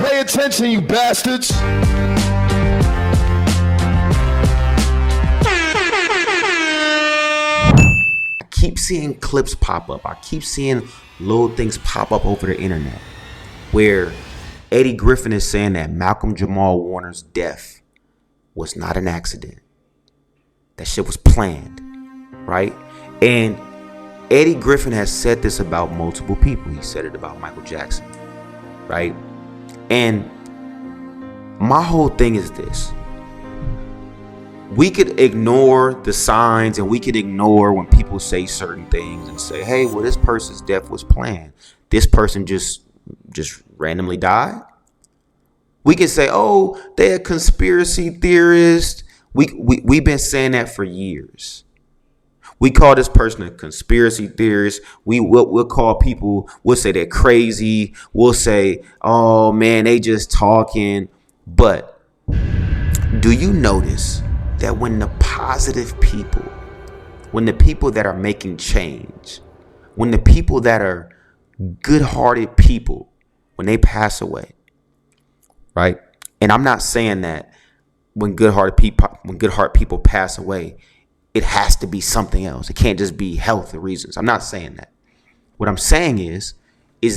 Pay attention, you bastards. I keep seeing clips pop up. I keep seeing little things pop up over the internet where Eddie Griffen is saying that Malcolm Jamal Warner's death was not an accident. That shit was planned, right? And Eddie Griffen has said this about multiple people. He said it about Michael Jackson, right? And my whole thing is this. We could ignore the signs and we could ignore when people say certain things and say, hey, well, this person's death was planned. This person just randomly died. We could say, oh, they're a conspiracy theorist. We've been saying that for years. We call this person a conspiracy theorist. We'll call people, we'll say they're crazy. We'll say, oh, man, they just talking. But do you notice that when the positive people, when the people that are making change, when the people that are good-hearted people, when they pass away, right? And I'm not saying that when good-hearted people pass away, it has to be something else. It can't just be health reasons. I'm not saying that. What I'm saying is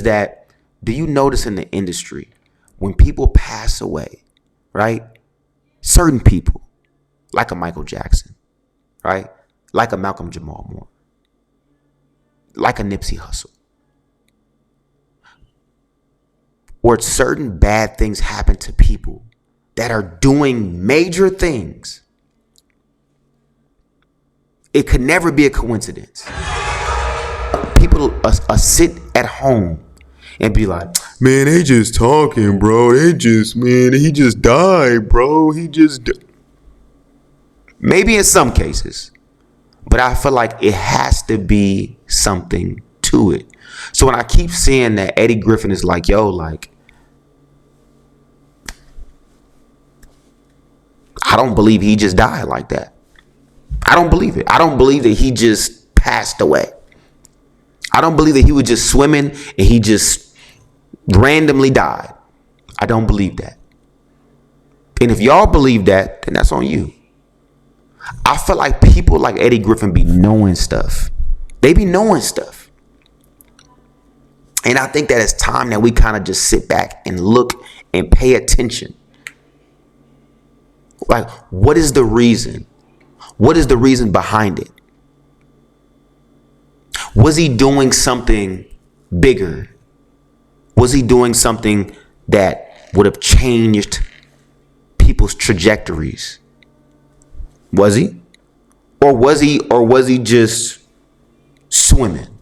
that do you notice in the industry when people pass away, right? Certain people, like a Michael Jackson, right? Like a Malcolm Jamal Warner, like a Nipsey Hussle, or certain bad things happen to people that are doing major things. It could never be a coincidence. People sit at home and be like, man, they just talking, bro. He just died, bro. Maybe in some cases, but I feel like it has to be something to it. So when I keep seeing that Eddie Griffen is like, yo, like, I don't believe he just died like that. I don't believe it. I don't believe that he just passed away. I don't believe that he was just swimming and he just randomly died. I don't believe that. And if y'all believe that, then that's on you. I feel like people like Eddie Griffen be knowing stuff. They be knowing stuff. And I think that it's time that we kind of just sit back and look and pay attention. Like, what is the reason? What is the reason behind it? Was he doing something bigger? Was he doing something that would have changed people's trajectories? Was he? Or was he just swimming?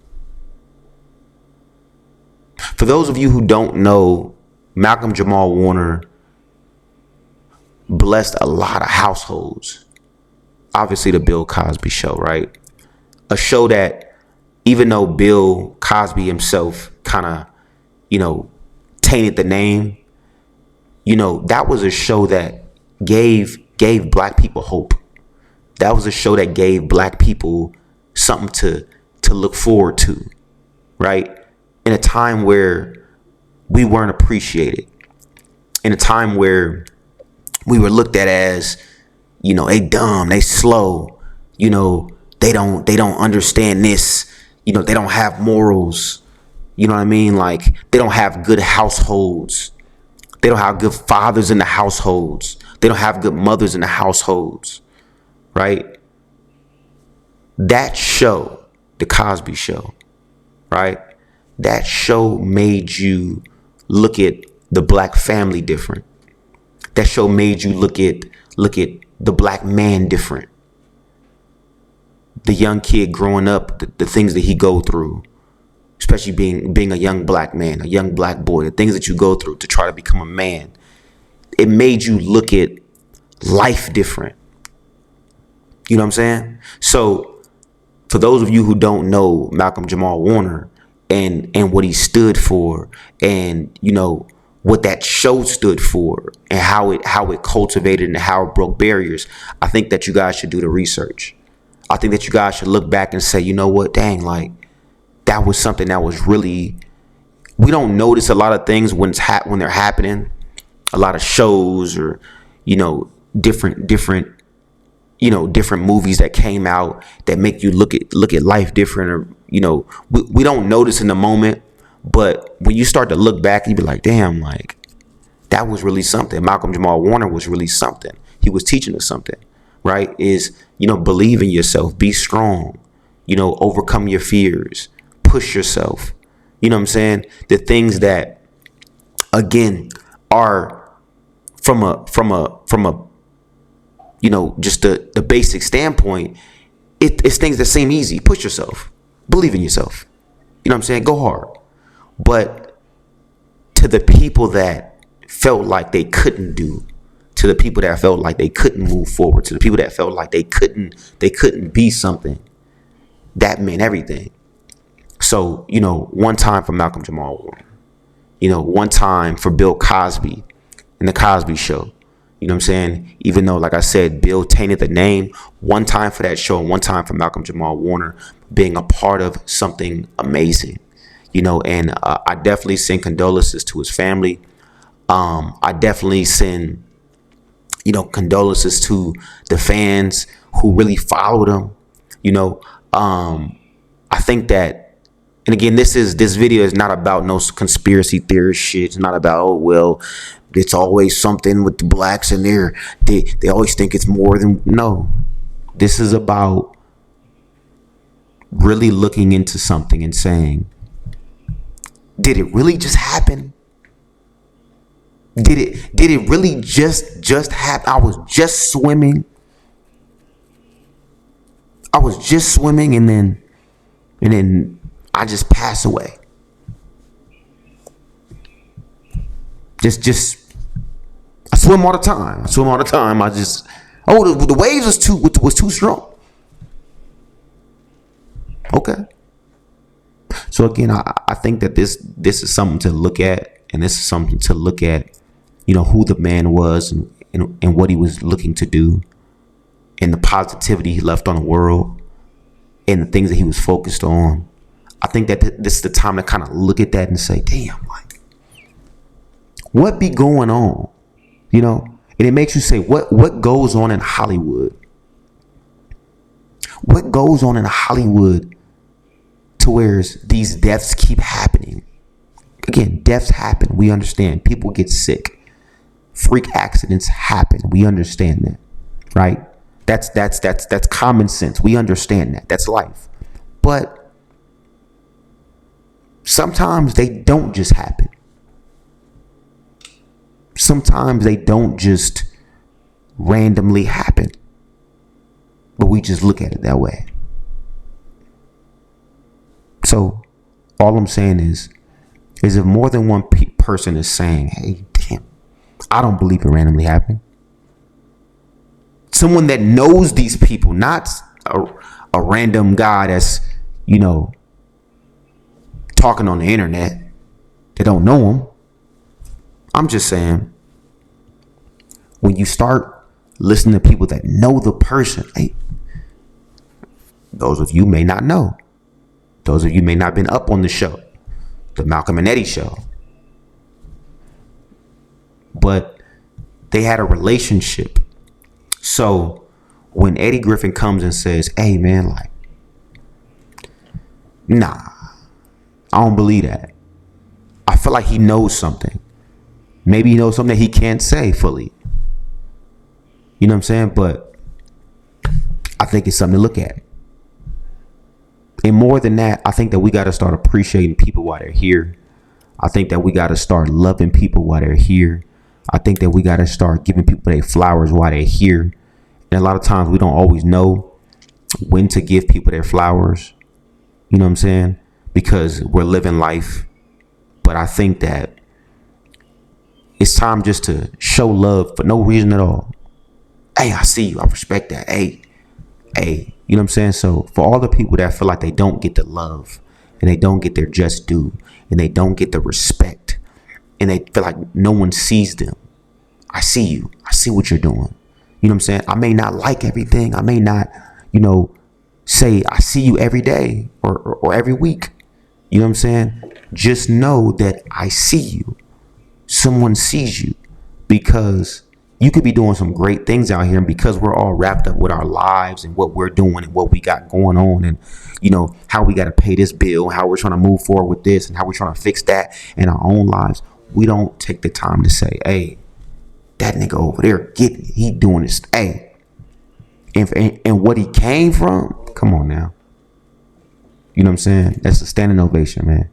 For those of you who don't know, Malcolm Jamal Warner blessed a lot of households. Obviously the Bill Cosby show, right? A show that even though Bill Cosby himself kind of, tainted the name, that was a show that gave black people hope. That was a show that gave black people something to look forward to, right? In a time where we weren't appreciated, in a time where we were looked at as, they dumb, they slow, they don't understand this, they don't have morals, you know what I mean? Like, they don't have good households. They don't have good fathers in the households. They don't have good mothers in the households, right? That show, The Cosby Show, right? That show made you look at the black family different. That show made you look at the black man different. The young kid growing up, the things that he go through, especially being a young black man, a young black boy, the things that you go through to try to become a man. It made you look at life different. You know what I'm saying? So for those of you who don't know Malcolm Jamal Warner and what he stood for, and what that show stood for, and how it cultivated and how it broke barriers, I think that you guys should do the research. I think that you guys should look back and say, you know what, dang, like, that was something that was really we don't notice a lot of things when when they're happening. A lot of shows or, different different movies that came out that make you look at life different, or we don't notice in the moment, but when you start to look back, you be like, damn, like that was really something. Malcolm Jamal Warner was really something. He was teaching us something, right? Is believe in yourself, be strong, overcome your fears, push yourself. You know what I'm saying? The things that, again, are from a just the basic standpoint, it's things that seem easy. Push yourself, believe in yourself. You know what I'm saying? Go hard. But to the people that felt like they couldn't do, to the people that felt like they couldn't move forward, to the people that felt like they couldn't be something, that meant everything. So, one time for Malcolm Jamal Warner, one time for Bill Cosby and the Cosby Show. You know what I'm saying? Even though, like I said, Bill tainted the name, one time for that show and one time for Malcolm Jamal Warner being a part of something amazing. And I definitely send condolences to his family. I definitely send, condolences to the fans who really followed him. I think that, and again, this video is not about no conspiracy theorist shit. It's not about, oh, well, it's always something with the blacks in there. They always think it's more than, no. This is about really looking into something and saying, did it really just happen? Did it really just happen? I was just swimming. And then I just pass away. Just I swim all the time. The waves was too strong. Okay. So again, I think that this is something to look at, and this is something to look at, who the man was and what he was looking to do, and the positivity he left on the world, and the things that he was focused on. I think that this is the time to kind of look at that and say, damn, like, what be going on? And it makes you say, what goes on in Hollywood? What goes on in Hollywood to where these deaths keep happening? Again, deaths happen. We understand. People get sick. Freak accidents happen. We understand that, right? That's common sense. We understand that. That's life. But sometimes they don't just happen. Sometimes they don't just randomly happen. But we just look at it that way. So all I'm saying is if more than one person is saying, hey, damn, I don't believe it randomly happened. Someone that knows these people, not a random guy that's, talking on the internet. They don't know him. I'm just saying, when you start listening to people that know the person, hey, those of you may not know. Those of you may not have been up on the show, the Malcolm and Eddie show. But they had a relationship. So when Eddie Griffen comes and says, hey, man, like, nah, I don't believe that. I feel like he knows something. Maybe he knows something that he can't say fully. You know what I'm saying? But I think it's something to look at. And more than that, I think that we got to start appreciating people while they're here. I think that we got to start loving people while they're here. I think that we got to start giving people their flowers while they're here. And a lot of times we don't always know when to give people their flowers. You know what I'm saying? Because we're living life. But I think that it's time just to show love for no reason at all. Hey, I see you. I respect that. Hey, you know what I'm saying? So for all the people that feel like they don't get the love and they don't get their just due and they don't get the respect and they feel like no one sees them. I see you. I see what you're doing. You know what I'm saying? I may not like everything. I may not, say I see you every day or every week. You know what I'm saying? Just know that I see you. Someone sees you, because you could be doing some great things out here, and because we're all wrapped up with our lives and what we're doing and what we got going on, and how we got to pay this bill, how we're trying to move forward with this, and how we're trying to fix that in our own lives, we don't take the time to say, hey, that nigga over there getting it, he doing this, hey, and what he came from, come on now. You know what I'm saying? That's a standing ovation, man.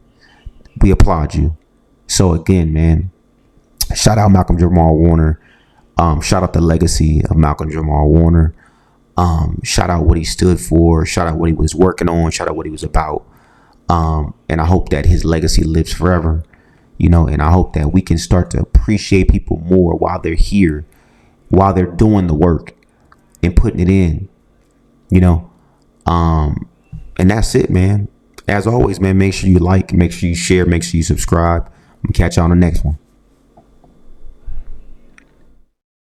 We applaud you. So again, man, shout out Malcolm Jamal Warner. Shout out the legacy of Malcolm Jamal Warner. Shout out what he stood for. Shout out what he was working on. Shout out what he was about. And I hope that his legacy lives forever. And I hope that we can start to appreciate people more while they're here, while they're doing the work and putting it in. And that's it, man. As always, man, make sure you like, make sure you share, make sure you subscribe. I'm gonna catch you on the next one.